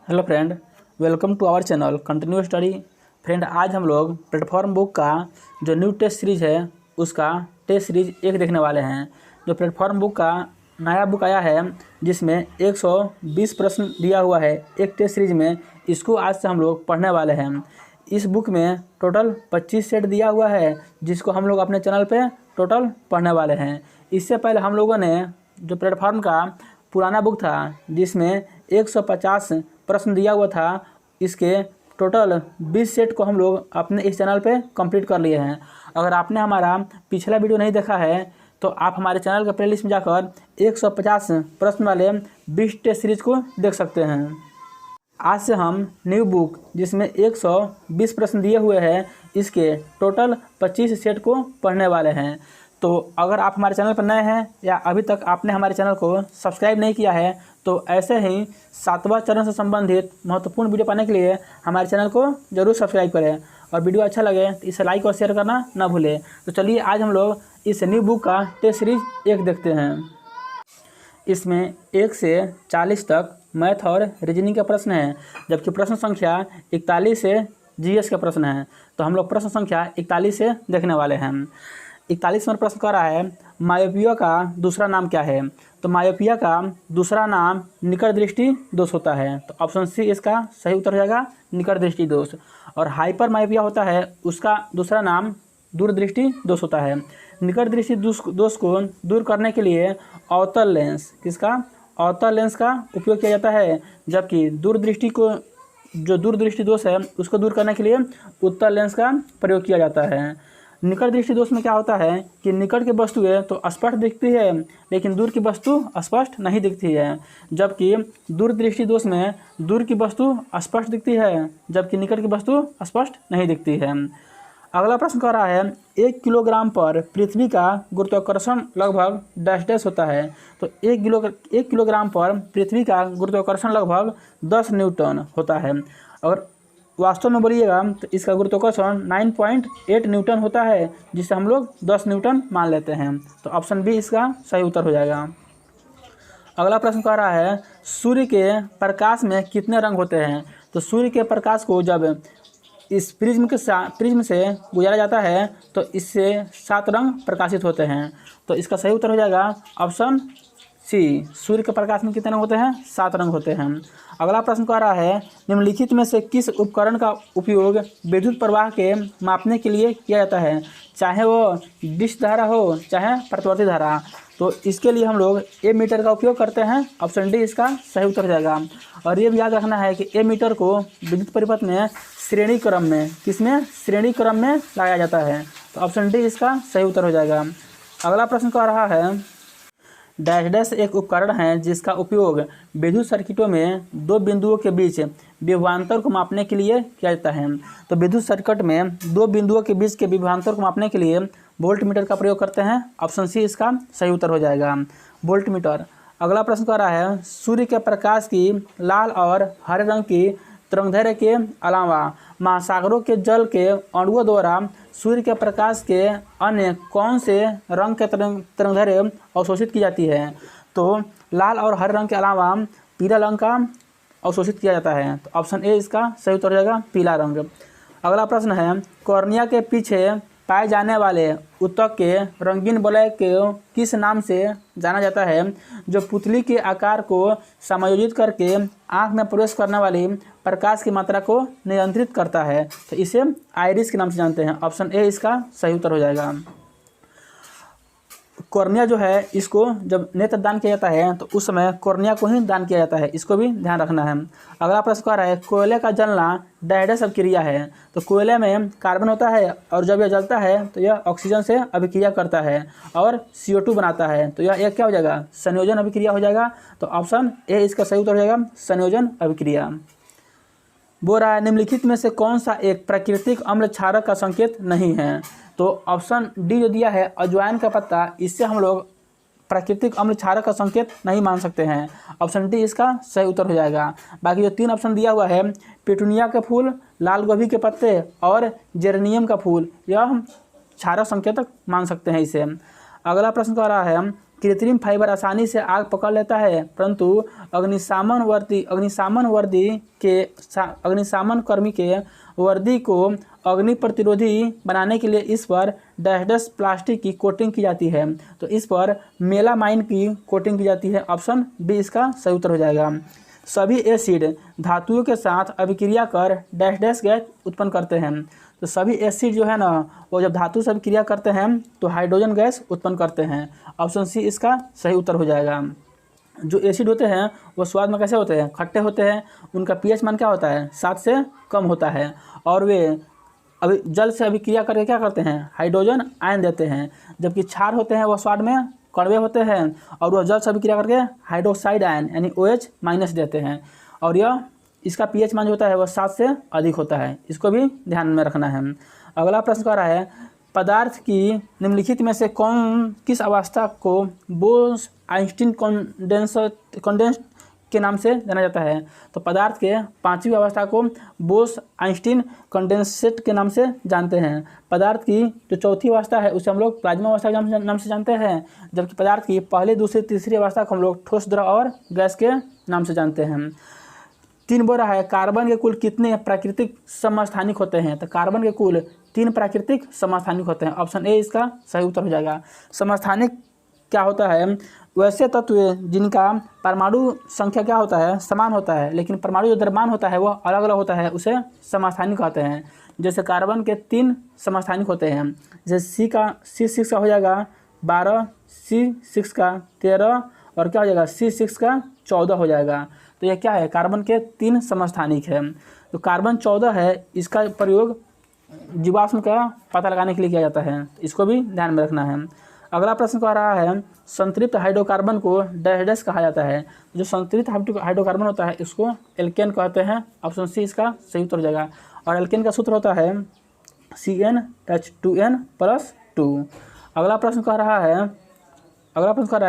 Hello friend, welcome to our channel continue study. Friend, आज हम लोग प्लेटफॉर्म बुक का जो न्यू टेस्ट सीरीज़ है उसका टेस्ट सीरीज 1 देखने वाले हैं। जो प्लेटफॉर्म बुक का नया बुक आया है जिसमें 120 प्रश्न दिया हुआ है एक टेस्ट सीरीज में, इसको आज से हम लोग पढ़ने वाले हैं। इस बुक में टोटल 25 सेट दिया हुआ है जिसको हम लोग अपने चैनल पे टोटल पढ़ने वाले हैं। इससे पहले हम लोगों ने जो प्लेटफॉर्म का पुराना बुक था जिसमें 150 प्रश्न दिया हुआ था, इसके टोटल 20 सेट को हम लोग अपने इस चैनल पे कंप्लीट कर लिए हैं। अगर आपने हमारा पिछला वीडियो नहीं देखा है तो आप हमारे चैनल के प्लेलिस्ट में जाकर 150 प्रश्न वाले 20 टेस्ट सीरीज को देख सकते हैं। आज से हम न्यू बुक जिसमें 120 प्रश्न दिए हुए हैं इसके टोटल 25 सेट को पढ़ने वाले हैं। तो अगर आप हमारे चैनल पर नए हैं या अभी तक आपने हमारे चैनल को सब्सक्राइब नहीं किया है तो ऐसे ही 7वां चरण से संबंधित महत्वपूर्ण वीडियो पाने के लिए हमारे चैनल को जरूर सब्सक्राइब करें और वीडियो अच्छा लगे तो इसे लाइक और शेयर करना ना भूलें। तो चलिए आज हम लोग इस न्यू बुक का टेस्ट सीरीज 1 देखते हैं। इसमें 1 से 40 तक मैथ और रीजनिंग के प्रश्न हैं, जबकि प्रश्न संख्या 41 से जीएस के प्रश्न हैं। तो हम लोग प्रश्न संख्या 41 से देखने वाले हैं। 41 नंबर प्रश्न कर रहा है, मायोपिया का दूसरा नाम क्या है? तो मायोपिया का दूसरा नाम निकट दृष्टि दोष होता है। तो ऑप्शन सी इसका सही उत्तर हो जाएगा, निकट दृष्टि दोष। और हाइपर मायोपिया होता है उसका दूसरा नाम दूरदृष्टि दोष होता है। निकट दृष्टि दोष को दूर करने के लिए अवतल लेंस अवतल लेंस का उपयोग किया जाता है, जबकि दूरदृष्टि दोष है उसको दूर करने के लिए उत्तल लेंस का प्रयोग किया जाता है। निकट दृष्टि दोष में क्या होता है कि निकट की वस्तुएं तो स्पष्ट दिखती है लेकिन दूर की वस्तु स्पष्ट नहीं दिखती है, जबकि दूरदृष्टि दोष में दूर की वस्तु स्पष्ट दिखती है जबकि निकट की वस्तु स्पष्ट नहीं दिखती है। अगला प्रश्न कह रहा है, 1 किलोग्राम पर पृथ्वी का गुरुत्वाकर्षण लगभग डैश डैश होता है। तो 1 किलोग्राम पर पृथ्वी का गुरुत्वाकर्षण लगभग 10 न्यूटन होता है। अगर वास्तव में बोलिएगा तो इसका गुरुत्वाकर्षण 9.8 न्यूटन होता है, जिसे हम लोग 10 न्यूटन मान लेते हैं। तो ऑप्शन बी इसका सही उत्तर हो जाएगा। अगला प्रश्न कह रहा है, सूर्य के प्रकाश में कितने रंग होते हैं? तो सूर्य के प्रकाश को जब इस प्रिज्म से गुजारा जाता है तो इससे 7 रंग प्रकाशित होते हैं। तो इसका सही उत्तर हो जाएगा ऑप्शन सी, सूर्य के प्रकाश में कितने रंग होते हैं? 7 रंग होते हैं। अगला प्रश्न कह रहा है, निम्नलिखित में से किस उपकरण का उपयोग विद्युत प्रवाह के मापने के लिए किया जाता है, चाहे वो डिश धारा हो चाहे प्रतिवर्ती धारा? तो इसके लिए हम लोग ए मीटर का उपयोग करते हैं। ऑप्शन डी इसका सही उत्तर हो जाएगा। और ये भी याद रखना है कि ए मीटर को विद्युत परिपथ में श्रेणी क्रम में श्रेणी क्रम में लगाया जाता है। तो ऑप्शन डी इसका सही उत्तर हो जाएगा। अगला प्रश्न कह रहा है, डैश डैश एक उपकरण है जिसका उपयोग विद्युत सर्किटों में 2 बिंदुओं के बीच विभवांतर को मापने के लिए किया जाता है। तो विद्युत सर्किट में 2 बिंदुओं के बीच के विभवांतर को मापने के लिए वोल्ट मीटर का प्रयोग करते हैं। ऑप्शन सी इसका सही उत्तर हो जाएगा, वोल्ट मीटर। अगला प्रश्न कह रहा है, सूर्य के प्रकाश की लाल और हरे रंग की तरंगदैर्घ्य के अलावा महासागरों के जल के अणुओं द्वारा सूर्य के प्रकाश के अन्य कौन से रंग के तरंगदैर्घ्य अवशोषित की जाती है? तो लाल और हरे रंग के अलावा पीला रंग का अवशोषित किया जाता है। तो ऑप्शन ए इसका सही उत्तर हो जाएगा, पीला रंग। अगला प्रश्न है, कॉर्निया के पीछे पाए जाने वाले ऊतक के रंगीन वलय को किस नाम से जाना जाता है, जो पुतली के आकार को समायोजित करके आँख में प्रवेश करने वाली प्रकाश की मात्रा को नियंत्रित करता है? तो इसे आइरिस के नाम से जानते हैं। ऑप्शन ए इसका सही उत्तर हो जाएगा। कॉर्निया जो है इसको जब नेत्र दान किया जाता है तो उस समय कॉर्निया को ही दान किया जाता है, इसको भी ध्यान रखना है। अगला प्रश्न कह रहा है, कोयले का जलना डैश डैश अभिक्रिया है। तो कोयले में कार्बन होता है और जब यह जलता है तो यह ऑक्सीजन से अभिक्रिया करता है और CO2 बनाता है। तो यह एक क्या हो जाएगा? संयोजन अभिक्रिया हो जाएगा। तो ऑप्शन ए इसका सही उत्तर हो जाएगा, संयोजन अभिक्रिया। बोल रहा है, निम्नलिखित में से कौन सा एक प्राकृतिक अम्ल क्षारक का संकेत नहीं है? तो ऑप्शन डी जो दिया है अजवाइन का पत्ता, इससे हम लोग प्राकृतिक अम्ल क्षारक का संकेत नहीं मान सकते हैं। ऑप्शन डी इसका सही उत्तर हो जाएगा। बाकी जो 3 ऑप्शन दिया हुआ है, पिटूनिया के फूल, लाल गोभी के पत्ते और जेरेनियम का फूल, यह हम क्षारक संकेतक मान सकते हैं इसे। अगला प्रश्न कह रहा है, कृत्रिम फाइबर आसानी से आग पकड़ लेता है, परंतु अग्निशमन कर्मी के वर्दी को अग्नि प्रतिरोधी बनाने के लिए इस पर डैश प्लास्टिक की कोटिंग की जाती है। तो इस पर मेलामाइन की कोटिंग की जाती है। ऑप्शन बी इसका सही उत्तर हो जाएगा। सभी एसिड धातुओं के साथ अभिक्रिया कर डैश गैस उत्पन्न करते हैं। तो सभी एसिड जो है ना, वो जब धातु से अभिक्रिया करते हैं तो हाइड्रोजन गैस उत्पन्न करते हैं। ऑप्शन सी इसका सही उत्तर हो जाएगा। जो एसिड होते हैं वो स्वाद में कैसे होते हैं? खट्टे होते हैं। उनका पीएच मान क्या होता है? 7 से कम होता है। और वे अभी जल से अभिक्रिया करके क्या करते हैं? हाइड्रोजन आयन देते हैं। जबकि क्षार होते हैं वो स्वाद में कड़वे होते हैं और वह जल से अभिक्रिया करके हाइड्रोक्साइड आयन यानी OH- देते हैं। और यह इसका पीएच मान जो होता है वह 7 से अधिक होता है। इसको भी ध्यान में रखना है। अगला प्रश्न कह रहा है, पदार्थ की निम्नलिखित में से किस अवस्था को बोस-आइंस्टीन कंडेंस के नाम से जाना जाता है? तो पदार्थ के 5वीं अवस्था को बोस-आइंस्टीन कंडेंसेट के नाम से जानते हैं। पदार्थ की जो 4थी अवस्था है उसे हम लोग प्लाज्मा अवस्था के नाम से जानते हैं। जबकि पदार्थ की पहली, दूसरी, तीसरी अवस्था को हम लोग ठोस, द्रव और गैस के नाम से जानते हैं। 3 बोल रहा है, कार्बन के कुल कितने प्राकृतिक समस्थानिक होते हैं? तो कार्बन के कुल 3 प्राकृतिक समस्थानिक होते हैं। ऑप्शन ए इसका सही उत्तर हो जाएगा। समस्थानिक क्या होता है? वैसे तत्व जिनका परमाणु संख्या क्या होता है? समान होता है, लेकिन परमाणु जो द्रव्यमान होता है वह अलग अलग होता है, उसे समस्थानिक कहते हैं। जैसे कार्बन के 3 समस्थानिक होते हैं। जैसे C6 का हो जाएगा 12, C6 का 13 और क्या हो जाएगा? C6 का 14 हो जाएगा। तो यह क्या है? कार्बन के 3 समस्थानिक है। तो कार्बन 14 है, इसका प्रयोग जीवाश्म का पता लगाने के लिए किया जाता है। इसको भी ध्यान में रखना है। अगला प्रश्न कह रहा है, संतृप्त हाइड्रोकार्बन को डैश कहा जाता है। जो संतृप्त हाइड्रोकार्बन होता है इसको एल्केन कहते हैं। ऑप्शन सी इसका सही उत्तर हो जाएगा। और एल्केन का सूत्र होता है CnH2n+2। अगला प्रश्न कह रहा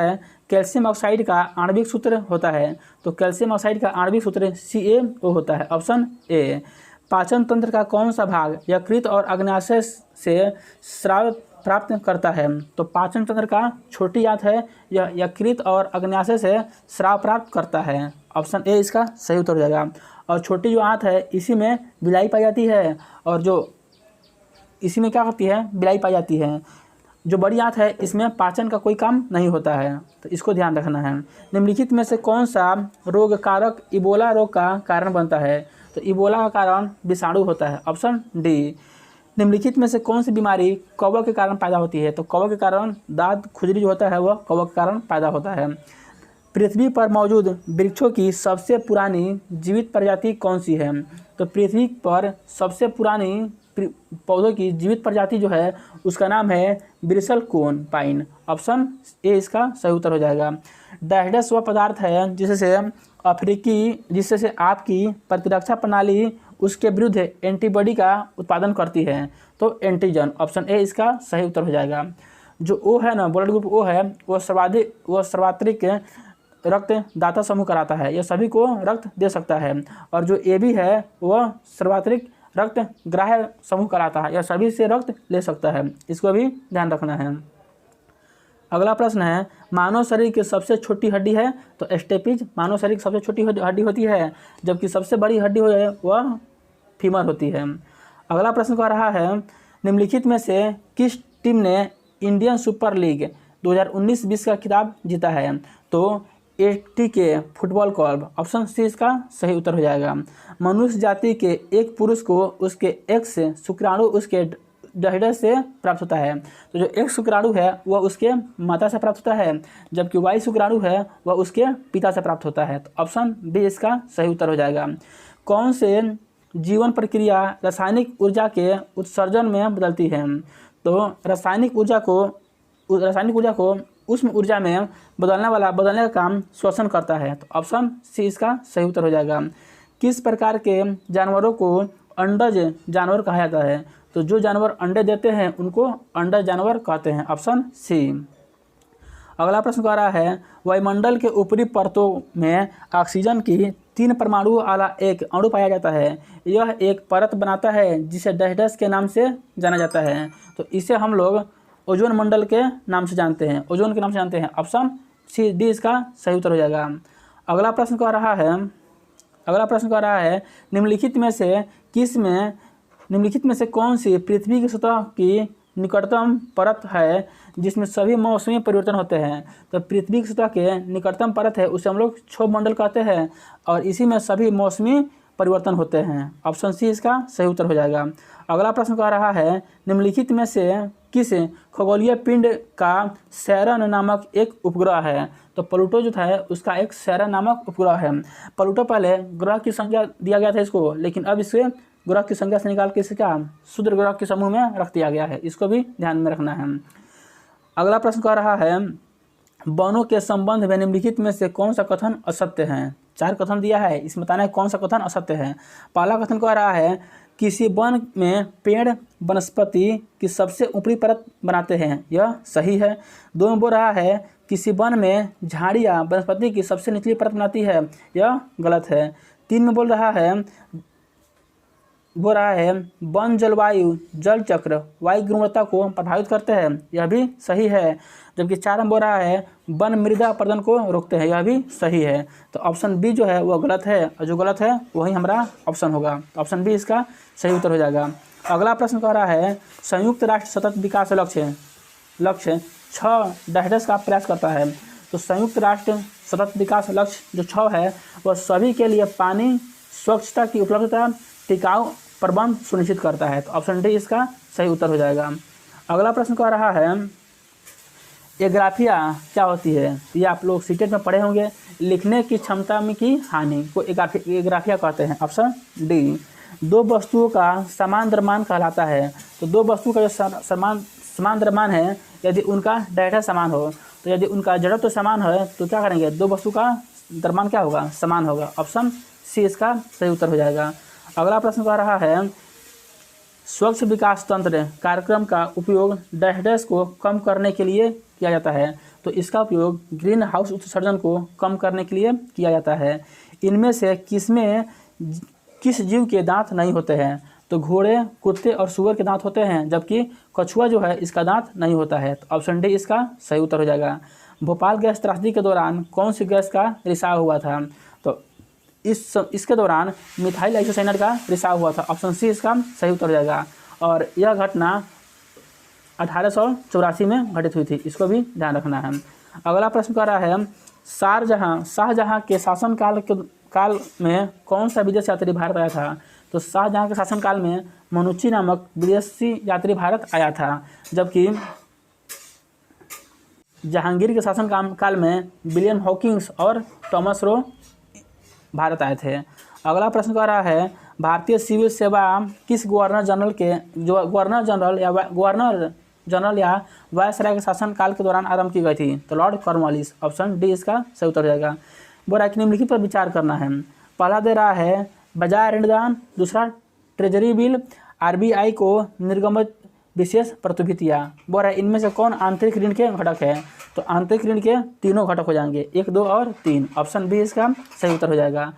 है, कैल्शियम ऑक्साइड का आणविक सूत्र होता है। तो कैल्शियम ऑक्साइड का आणविक सूत्र CaO होता है। Option A. पाचन तंत्र का कौन सा भाग यकृत और अग्न्याशय से स्राव प्राप्त करता है? तो पाचन तंत्र का छोटी आंत है, यह यकृत और अग्न्याशय से स्राव प्राप्त करता है। ऑप्शन ए इसका सही उत्तर हो जाएगा। और छोटी जो आंत है इसी में बिलाई पाई जाती है, और जो इसी में क्या होती है? बिलाई पाई जाती है। जो बड़ी आंत है इसमें पाचन का कोई काम नहीं होता है। तो इसको ध्यान रखना है। निम्नलिखित में से कौन सा रोग कारक इबोला रोग का कारण बनता है? तो इबोला का कारण विषाणु होता है। Option D. निम्नलिखित में से कौन सी बीमारी कवक के कारण पैदा होती है? तो कवक के कारण दांत खुजली जो होता है वह कवक के कारण पैदा होता है। पृथ्वी पर मौजूद वृक्षों की सबसे पुरानी जीवित प्रजाति कौन सी है? तो पृथ्वी पर सबसे पुरानी पौधों की जीवित प्रजाति जो है उसका नाम है bristle cone pine. Option A इसका सही उत्तर हो जाएगा। डैश वह पदार्थ है जिससे आपकी प्रतिरक्षा प्रणाली उसके विरुद्ध एंटीबॉडी का उत्पादन करती है। तो एंटीजन। ऑप्शन ए इसका सही उत्तर हो जाएगा। जो ओ है ना, ब्लड ग्रुप ओ है, वह सर्वात्रिक रक्त दाता समूह कराता है। यह सभी को रक्त दे सकता है। और जो ए बी है वह सर्वात्रिक रक्त ग्राह्य समूह कराता है। यह सभी से रक्त ले सकता है। इसको भी ध्यान रखना है। अगला प्रश्न है, मानव शरीर की सबसे छोटी हड्डी है? तो स्टेपिज मानव शरीर की सबसे छोटी हड्डी होती है, जबकि सबसे बड़ी हड्डी हो वह फीमर होती है। अगला प्रश्न कह रहा है, निम्नलिखित में से किस टीम ने इंडियन सुपर लीग 2019-20 का खिताब जीता है? तो ATK football club. Option C इसका सही उत्तर हो जाएगा। मनुष्य जाति के एक पुरुष को उसके एक्स शुक्राणु उसके डहडे से प्राप्त होता है। तो जो एक शुक्राणु है वह उसके माता से प्राप्त होता है, जबकि वाई शुक्राणु है वह उसके पिता से प्राप्त होता है। तो ऑप्शन बी इसका सही उत्तर हो जाएगा। कौन से जीवन प्रक्रिया रासायनिक ऊर्जा के उत्सर्जन में बदलती है? तो रासायनिक ऊर्जा को उष्म ऊर्जा में बदलने का काम श्वसन करता है। तो ऑप्शन सी इसका सही उत्तर हो जाएगा। किस प्रकार के जानवरों को अंडज जानवर कहा जाता है? तो जो जानवर अंडे देते हैं उनको अंडज जानवर कहते हैं। Option C. अगला प्रश्न कह रहा है, वायुमंडल के ऊपरी परतों में ऑक्सीजन की 3 परमाणु वाला एक अणु पाया जाता है। यह एक परत बनाता है जिसे डैश के नाम से जाना जाता है। तो इसे हम लोग ओजोन मंडल के नाम से जानते हैं, ओजोन के नाम से जानते हैं। ऑप्शन सी डी इसका सही उत्तर हो जाएगा। अगला प्रश्न कह रहा है निम्नलिखित में से कौन सी पृथ्वी की सतह की निकटतम परत है जिसमें सभी मौसमी परिवर्तन होते हैं। तो पृथ्वी की सतह के निकटतम परत है उसे हम लोग क्षोभ मंडल कहते हैं और इसी में सभी मौसमी परिवर्तन होते हैं। ऑप्शन सी इसका सही उत्तर हो जाएगा। अगला प्रश्न कह रहा है निम्नलिखित में से किस खगोलीय पिंड का सैरन नामक एक उपग्रह है। तो प्लूटो जो था उसका एक सैरन नामक उपग्रह है। प्लूटो पहले ग्रह की संख्या दिया गया था इसको, लेकिन अब इसे ग्रह की संख्या से निकाल के इसे क्या क्षुद्र ग्रह के समूह में रख दिया गया है। इसको भी ध्यान में रखना है। अगला प्रश्न कह रहा है वनों के संबंध में निम्नलिखित में से कौन सा कथन असत्य है। 4 कथन दिया है, इसमें बताना है कौन सा कथन असत्य है। पहला कथन कह रहा है किसी वन में पेड़ वनस्पति की सबसे ऊपरी परत बनाते हैं, यह सही है। 2 में बोल रहा है किसी वन में झाड़ियाँ वनस्पति की सबसे निचली परत बनाती है, यह गलत है। 3 में बोल रहा है वन जलवायु जल चक्र वायु गुणवत्ता को प्रभावित करते हैं, यह भी सही है। जबकि 4 में बोल रहा है वन मृदा अपरदन को रोकते हैं, यह भी सही है। तो ऑप्शन बी जो है वह गलत है और जो गलत है वही हमारा ऑप्शन होगा। तो ऑप्शन बी इसका सही उत्तर हो जाएगा। अगला प्रश्न कह रहा है संयुक्त राष्ट्र सतत विकास लक्ष्य 6 का प्रयास करता है। तो संयुक्त राष्ट्र सतत विकास लक्ष्य जो 6 है वह सभी के लिए पानी स्वच्छता की उपलब्धता टिकाऊ प्रबंध सुनिश्चित करता है। तो ऑप्शन डी इसका सही उत्तर हो जाएगा। अगला प्रश्न कह रहा है एग्राफिया क्या होती है। ये आप लोग सीटेट में पढ़े होंगे, लिखने की क्षमता में की हानि को एग्राफिया कहते हैं। Option D. 2 वस्तुओं का समान द्रव्यमान कहलाता है। तो 2 वस्तु का जो समान द्रव्यमान है यदि उनका डायरेक्ट समान हो, तो यदि उनका जड़त्व समान है तो क्या करेंगे 2 वस्तु का द्रव्यमान क्या होगा समान होगा। ऑप्शन सी इसका सही उत्तर हो जाएगा। अगला प्रश्न कह रहा है स्वच्छ विकास तंत्र कार्यक्रम का उपयोग डैश को कम करने के लिए किया जाता है। तो इसका उपयोग ग्रीन हाउस उत्सर्जन को कम करने के लिए किया जाता है। इनमें से किस जीव के दांत नहीं होते हैं। तो घोड़े कुत्ते और सूअर के दांत होते हैं, जबकि कछुआ जो है इसका दांत नहीं होता है। तो ऑप्शन डी इसका सही उत्तर हो जाएगा। भोपाल गैस त्रासदी के दौरान कौन सी गैस का रिसाव हुआ था। तो इसके दौरान मिथाइल आइसोसाइनेट का रिसाव हुआ था। ऑप्शन सी इसका सही उत्तर हो जाएगा। और यह घटना 1884 में घटित हुई थी, इसको भी ध्यान रखना है। अगला प्रश्न कह रहा है शाहजहां के शासनकाल में कौन सा विदेशी यात्री भारत आया था। तो शाहजहां के शासनकाल में मनुची नामक विदेशी यात्री भारत आया था, जबकि जहांगीर के शासन काल में विलियम हॉकिंस और थॉमस रो भारत आए थे। अगला प्रश्न कह रहा है भारतीय सिविल सेवा किस गवर्नर जनरल या वायसराय के शासन काल के दौरान आरंभ की गई थी। तो लॉर्ड कॉर्नवालिस। ऑप्शन डी इसका सही उत्तर हो जाएगा। बोरा निम्नलिखित पर विचार करना है। पहला दे रहा है बजाय ऋणदान, दूसरा ट्रेजरी बिल, आरबीआई को निर्गमित विशेष प्रतिभूतियाँ। बोरा इनमें से कौन आंतरिक ऋण के घटक है। तो आंतरिक ऋण के तीनों घटक हो जाएंगे, 1, 2 और 3। ऑप्शन बी इसका सही उत्तर हो जाएगा।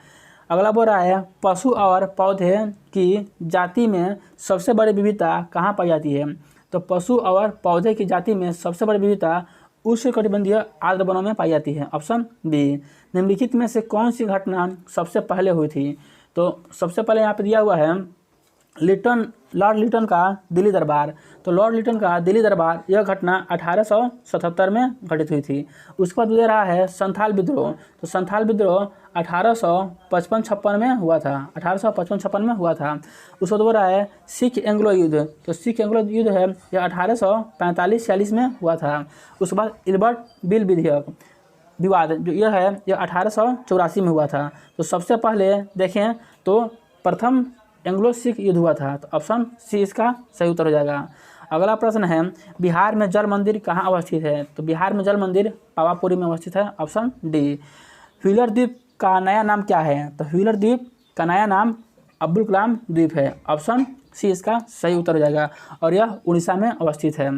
अगला बोल रहा है पशु और पौधे की जाति में सबसे बड़ी विविधता कहाँ पाई जाती है। तो पशु और पौधे की जाति में सबसे बड़ी विविधता उष्णकटिबंधीय आर्द्र वनों में पाई जाती है। Option B. निम्नलिखित में से कौन सी घटना सबसे पहले हुई थी। तो सबसे पहले यहाँ पे दिया हुआ है लॉर्ड लिटन का दिल्ली दरबार। तो लॉर्ड लिटन का दिल्ली दरबार यह घटना 1877 में घटित हुई थी। उसके बाद दे रहा है संथाल विद्रोह। तो संथाल विद्रोह 1855-56 में हुआ था, 1855-56 में हुआ था। उसके बाद रहा है सिख एंग्लो युद्ध। तो सिख एंग्लो युद्ध है यह 1845-46 में हुआ था। उसके बाद इल्बर्ट बिल विवाद जो यह है यह 1884 में हुआ था। तो सबसे पहले देखें तो प्रथम एंग्लो सिख युद्ध हुआ था। तो ऑप्शन सी इसका सही उत्तर हो जाएगा। अगला प्रश्न है बिहार में जल मंदिर कहाँ अवस्थित है। तो बिहार में जल मंदिर पावापुरी में अवस्थित है। Option D. व्हीलर द्वीप का नया नाम क्या है। तो व्हीलर द्वीप का नया नाम अब्दुल कलाम द्वीप है। ऑप्शन सी इसका सही उत्तर हो जाएगा और यह उड़ीसा में अवस्थित है।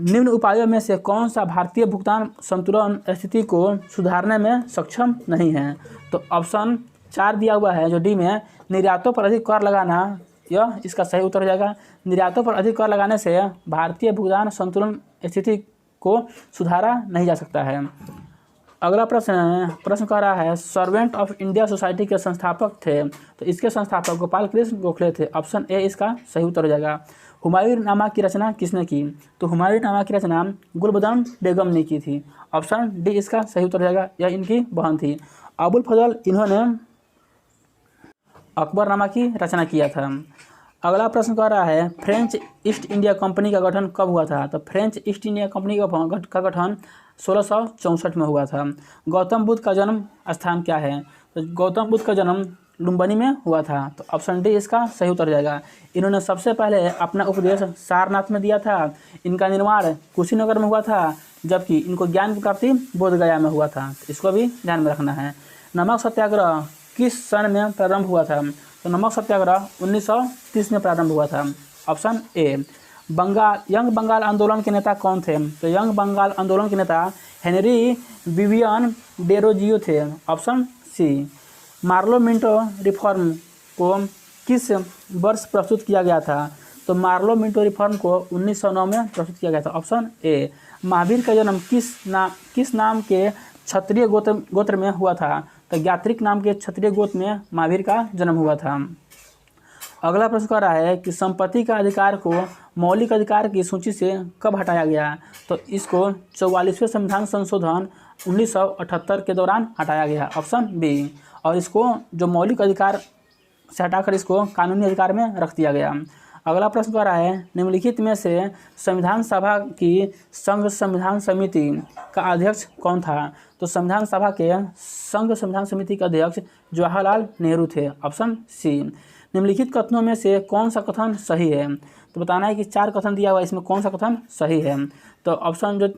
निम्न उपायों में से कौन सा भारतीय भुगतान संतुलन स्थिति को सुधारने में सक्षम नहीं है। तो ऑप्शन 4 दिया हुआ है जो डी में निर्यातों पर अधिक कर लगाना यह इसका सही उत्तर हो जाएगा। निर्यातों पर अधिक कर लगाने से भारतीय भुगतान संतुलन स्थिति को सुधारा नहीं जा सकता है। अगला प्रश्न कह रहा है सर्वेंट ऑफ इंडिया सोसाइटी के संस्थापक थे, तो इसके संस्थापक गोपाल कृष्ण गोखले थे। ऑप्शन ए इसका सही उत्तर हो जाएगा। हुमायूंनामा की रचना किसने की, तो हुमायूंनामा की रचना गुलबदन बेगम ने की थी। ऑप्शन डी इसका सही उत्तर हो जाएगा, यह इनकी बहन थी। अबुल फजल इन्होंने अकबरनामा की रचना किया था। अगला प्रश्न कह रहा है फ्रेंच ईस्ट इंडिया कंपनी का गठन कब हुआ था, तो फ्रेंच ईस्ट इंडिया कंपनी का गठन 1664 में हुआ था। गौतम बुद्ध का जन्म स्थान क्या है, तो गौतम बुद्ध का जन्म लुम्बिनी में हुआ था। तो ऑप्शन डी इसका सही उत्तर हो जाएगा। इन्होंने सबसे पहले अपना उपदेश सारनाथ में दिया था। इनका निर्माण कुशीनगर में हुआ था, जबकि इनको ज्ञान की प्राप्ति बोधगया में हुआ था। तो इसको भी ध्यान में रखना है। नमक सत्याग्रह किस सन में प्रारंभ हुआ था, तो नमक सत्याग्रह 1930 में प्रारंभ हुआ था। Option A. यंग बंगाल आंदोलन के नेता कौन थे, तो यंग बंगाल आंदोलन के नेता हेनरी विवियन डेरोजियो थे। Option C. Morley Minto reform को किस वर्ष प्रस्तुत किया गया था, तो मार्लो मिंटो रिफॉर्म को 1909 में प्रस्तुत किया गया था। Option A. महावीर का जन्म किस नाम के क्षत्रिय गोत्र में हुआ था, तो ज्ञात्रिक नाम के क्षत्रिय गोत्र में महावीर का जन्म हुआ था। अगला प्रश्न कह रहा है कि संपत्ति का अधिकार को मौलिक अधिकार की सूची से कब हटाया गया, तो इसको 44वें संविधान संशोधन 1978 के दौरान हटाया गया। Option B. और इसको जो मौलिक अधिकार से हटाकर इसको कानूनी अधिकार में रख दिया गया। अगला प्रश्न कह रहा है निम्नलिखित में से संविधान सभा की संघ संविधान समिति का अध्यक्ष कौन था, तो संविधान सभा के संघ संविधान समिति के अध्यक्ष जवाहरलाल नेहरू थे। Option C. निम्नलिखित कथनों में से कौन सा कथन सही है, तो बताना है कि 4 कथन दिया हुआ है, इसमें कौन सा कथन सही है। तो ऑप्शन जो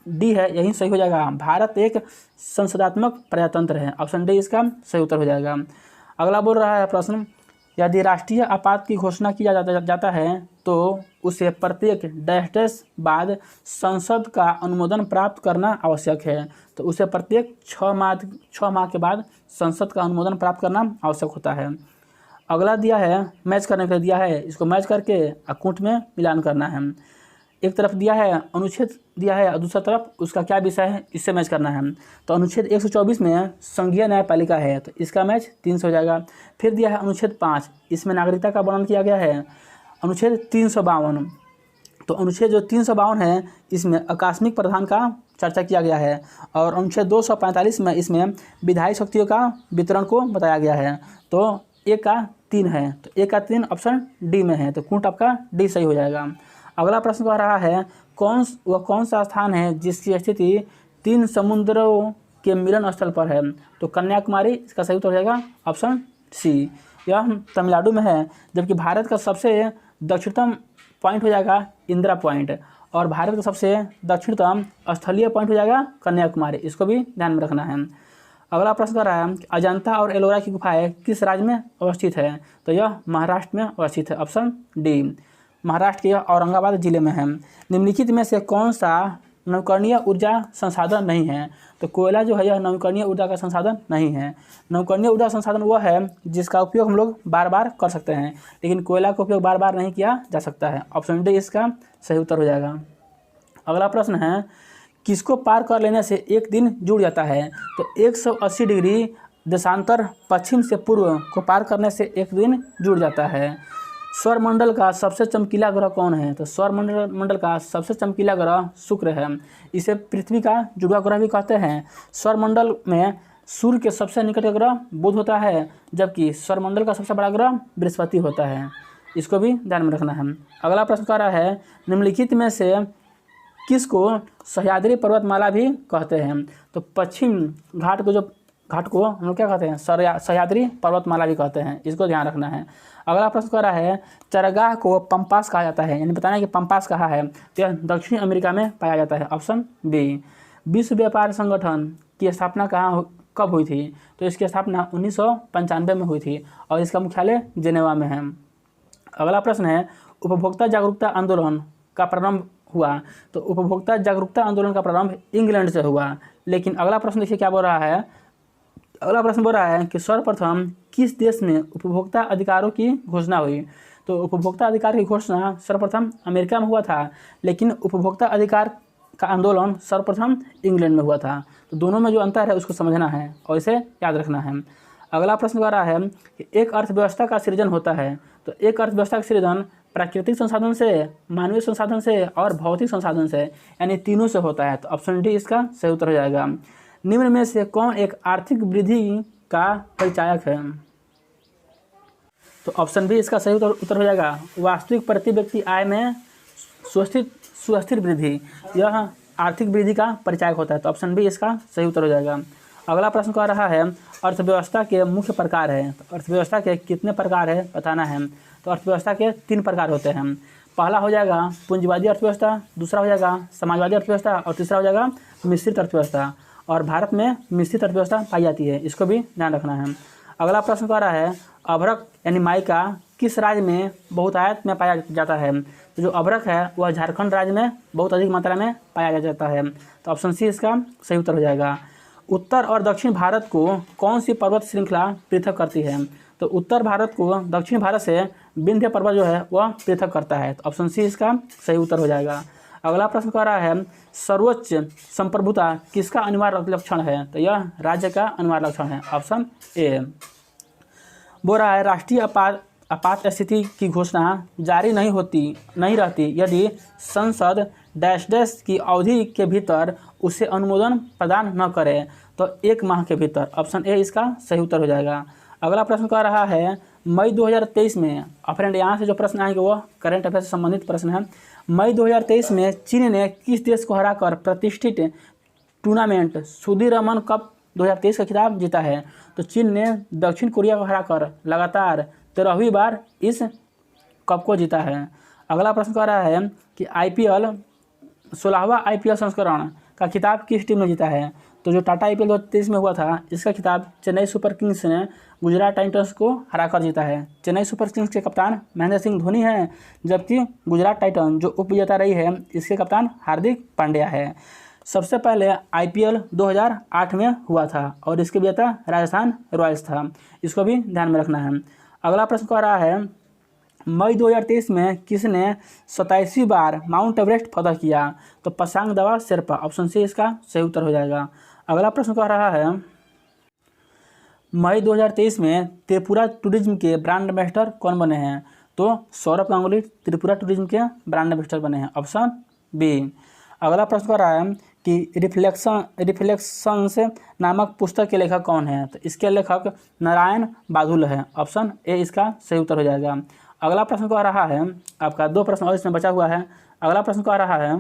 डी है यही सही हो जाएगा। भारत एक संसदात्मक प्रजातंत्र है। ऑप्शन डी इसका सही उत्तर हो जाएगा। अगला बोल रहा है प्रश्न यदि राष्ट्रीय आपात की घोषणा किया जाता है तो उसे प्रत्येक डैश बाद संसद का अनुमोदन प्राप्त करना आवश्यक है, तो उसे प्रत्येक 6 माह के बाद संसद का अनुमोदन प्राप्त करना आवश्यक होता है। अगला दिया है मैच करने के लिए दिया है, इसको मैच करके अकूट में मिलान करना है। एक तरफ दिया है अनुच्छेद दिया है और दूसरा तरफ उसका क्या विषय है, इससे मैच करना है। तो अनुच्छेद 124 में संघीय न्यायपालिका है, तो इसका मैच 3 से हो जाएगा। फिर दिया है अनुच्छेद 5, इसमें नागरिकता का वर्णन किया गया है। अनुच्छेद 352, तो अनुच्छेद जो 352 है इसमें आकस्मिक प्रावधान का चर्चा किया गया है। और अनुच्छेद 245 में इसमें विधायी शक्तियों का वितरण को बताया गया है। तो 1 का 3 है, तो 1 का 3 ऑप्शन डी में है, तो कूट आपका डी सही हो जाएगा। अगला प्रश्न कह रहा है कौन सा स्थान है जिसकी स्थिति 3 समुद्रों के मिलन स्थल पर है, तो कन्याकुमारी इसका सही उत्तर हो जाएगा। Option C. यह तमिलनाडु में है, जबकि भारत का सबसे दक्षिणतम पॉइंट हो जाएगा इंदिरा पॉइंट, और भारत का सबसे दक्षिणतम स्थलीय पॉइंट हो जाएगा कन्याकुमारी। इसको भी ध्यान में रखना है। अगला प्रश्न कर रहा है अजंता और एलोरा की गुफाएं किस राज्य में अवस्थित है, तो यह महाराष्ट्र में अवस्थित है। Option D. महाराष्ट्र के औरंगाबाद जिले में है। निम्नलिखित में से कौन सा नवीकरणीय ऊर्जा संसाधन नहीं है, तो कोयला जो है यह नवीकरणीय ऊर्जा का संसाधन नहीं है। नवीकरणीय ऊर्जा संसाधन वह है जिसका उपयोग हम लोग बार बार कर सकते हैं, लेकिन कोयला का उपयोग बार बार नहीं किया जा सकता है। ऑप्शन डी इसका सही उत्तर हो जाएगा। अगला प्रश्न है किसको पार कर लेने से एक दिन जुड़ जाता है, तो 180 डिग्री देशांतर पश्चिम से पूर्व को पार करने से एक दिन जुड़ जाता है। सौरमंडल का सबसे चमकीला ग्रह कौन है, तो सौरमंडल का सबसे चमकीला ग्रह शुक्र है। इसे पृथ्वी का जुड़वा ग्रह भी कहते हैं। सौरमंडल में सूर्य के सबसे निकट ग्रह बुध होता है, जबकि सौरमंडल का सबसे बड़ा ग्रह बृहस्पति होता है। इसको भी ध्यान में रखना है। अगला प्रश्न कह रहा है निम्नलिखित में से किसको सह्याद्री पर्वतमाला भी कहते हैं, तो पश्चिम घाट को हम लोग क्या कहते हैं, सह्याद्री पर्वतमाला भी कहते हैं। इसको ध्यान रखना है। अगला प्रश्न कर रहा है चरागाह को पंपास कहा जाता है, यानी बताना है कि पंपास कहाँ है, तो यह दक्षिण अमेरिका में पाया जाता है। Option B. विश्व व्यापार संगठन की स्थापना कब हुई थी, तो इसकी स्थापना 1995 में हुई थी और इसका मुख्यालय जेनेवा में है। अगला प्रश्न है उपभोक्ता जागरूकता आंदोलन का प्रारंभ हुआ, तो उपभोक्ता जागरूकता आंदोलन का प्रारंभ इंग्लैंड से हुआ। लेकिन अगला प्रश्न देखिए क्या बोल रहा है। अगला प्रश्न बोल रहा है कि सर्वप्रथम किस देश में उपभोक्ता अधिकारों की घोषणा हुई? तो उपभोक्ता अधिकार की घोषणा सर्वप्रथम अमेरिका में हुआ था, लेकिन उपभोक्ता अधिकार का आंदोलन सर्वप्रथम इंग्लैंड में हुआ था। तो दोनों में जो अंतर है उसको समझना है और इसे याद रखना है। अगला प्रश्न आ रहा है कि एक अर्थव्यवस्था का सृजन होता है। तो एक अर्थव्यवस्था का सृजन प्राकृतिक संसाधन से, मानवीय संसाधन से और भौतिक संसाधन से, यानी तीनों से होता है। तो ऑप्शन डी इसका सही उत्तर हो जाएगा। निम्न में से कौन एक आर्थिक वृद्धि का परिचायक है? तो ऑप्शन बी इसका सही उत्तर हो जाएगा। वास्तविक प्रति व्यक्ति आय में सुस्थिर वृद्धि, यह आर्थिक वृद्धि का परिचायक होता है। तो ऑप्शन बी इसका सही उत्तर हो जाएगा। अगला प्रश्न आ रहा है अर्थव्यवस्था के मुख्य प्रकार है। तो अर्थव्यवस्था के कितने प्रकार है बताना है। तो अर्थव्यवस्था के 3 प्रकार होते हैं। पहला हो जाएगा पूंजीवादी अर्थव्यवस्था, दूसरा हो जाएगा समाजवादी अर्थव्यवस्था और तीसरा हो जाएगा मिश्रित अर्थव्यवस्था। और भारत में मिश्रित अर्थव्यवस्था पाई जाती है, इसको भी ध्यान रखना है। अगला प्रश्न आ रहा है अभ्रक यानी माइका किस राज्य में बहुतायत में पाया जाता है? तो जो अभ्रक है वह झारखंड राज्य में बहुत अधिक मात्रा में पाया जाता है। तो ऑप्शन सी इसका सही उत्तर हो जाएगा। उत्तर और दक्षिण भारत को कौन सी पर्वत श्रृंखला पृथक करती है? तो उत्तर भारत को दक्षिण भारत से विंध्य पर्वत जो है वह पृथक करता है। तो ऑप्शन सी इसका सही उत्तर हो जाएगा। अगला प्रश्न कह रहा है सर्वोच्च संप्रभुता किसका अनिवार्य लक्षण है? तो यह राज्य का अनिवार्य लक्षण है, ऑप्शन ए। बोल रहा है राष्ट्रीय आपात स्थिति की घोषणा जारी नहीं रहती यदि संसद डैश डैश की अवधि के भीतर उसे अनुमोदन प्रदान न करे, तो 1 माह के भीतर। ऑप्शन ए इसका सही उत्तर हो जाएगा। अगला प्रश्न कह रहा है मई 2023 में, फ्रेंड यहाँ से जो प्रश्न आएंगे वो करंट अफेयर से संबंधित प्रश्न है। मई 2023 में चीन ने किस देश को हराकर प्रतिष्ठित टूर्नामेंट सुदीरमन कप 2023 का खिताब जीता है? तो चीन ने दक्षिण कोरिया को हराकर लगातार 13वीं बार इस कप को जीता है। अगला प्रश्न कह रहा है कि IPL 16वां IPL संस्करण का खिताब किस टीम ने जीता है? तो जो टाटा IPL 2023 में हुआ था इसका खिताब चेन्नई सुपर किंग्स ने गुजरात टाइटंस को हराकर जीता है। चेन्नई सुपर किंग्स के कप्तान महेंद्र सिंह धोनी हैं, जबकि गुजरात टाइटंस जो उपविजेता रही है इसके कप्तान हार्दिक पांड्या है। सबसे पहले IPL 2008 में हुआ था और इसके विजेता राजस्थान रॉयल्स था, इसको भी ध्यान में रखना है। अगला प्रश्न कह रहा है मई 2023 में किसने 27वीं बार माउंट एवरेस्ट फतह किया? तो पसांग दावा शेरपा, ऑप्शन सी इसका सही उत्तर हो जाएगा। अगला प्रश्न कह रहा है मई 2023 में त्रिपुरा टूरिज्म के ब्रांड एम्बेसडर कौन बने हैं? तो सौरभ गांगुली त्रिपुरा टूरिज्म के ब्रांड एम्बेसडर बने हैं, ऑप्शन बी। अगला प्रश्न कह रहा है कि रिफ्लेक्शंस नामक पुस्तक के लेखक कौन है? तो इसके लेखक नारायण बादुल है, ऑप्शन ए इसका सही उत्तर हो जाएगा। अगला प्रश्न कह रहा है आपका 2 प्रश्न और इसमें बचा हुआ है। अगला प्रश्न कह रहा है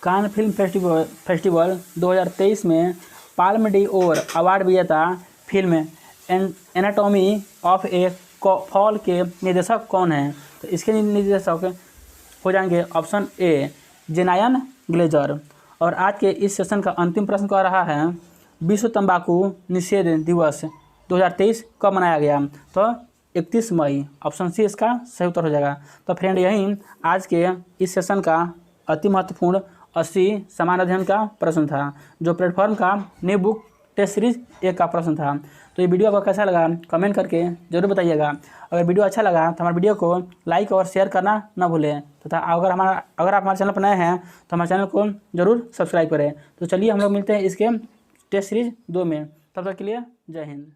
कान फिल्म फेस्टिवल 2023 में पाल्म डी'ओर अवार्ड विजेता film anatomy of A fall के निर्देशक कौन हैं? तो इसके निर्देशक हो जाएंगे ऑप्शन ए जेनायन ग्लेजर। और आज के इस सेशन का अंतिम प्रश्न कह रहा है विश्व तंबाकू निषेध दिवस 2023 कब मनाया गया? तो 31 मई, ऑप्शन सी इसका सही उत्तर हो जाएगा। तो फ्रेंड यही आज के इस सेशन का अति महत्वपूर्ण 80 समान अध्ययन का प्रश्न था, जो प्लेटफॉर्म का न्यू बुक टेस्ट सीरीज 1 का प्रश्न था। तो ये वीडियो आपको कैसा लगा कमेंट करके जरूर बताइएगा। अगर वीडियो अच्छा लगा तो हमारे वीडियो को लाइक और शेयर करना ना भूलें तथा अगर आप हमारे चैनल पर नए हैं तो हमारे चैनल को जरूर सब्सक्राइब करें। तो चलिए हम लोग मिलते हैं इसके टेस्ट सीरीज 2 में, तब तक के लिए जय हिंद।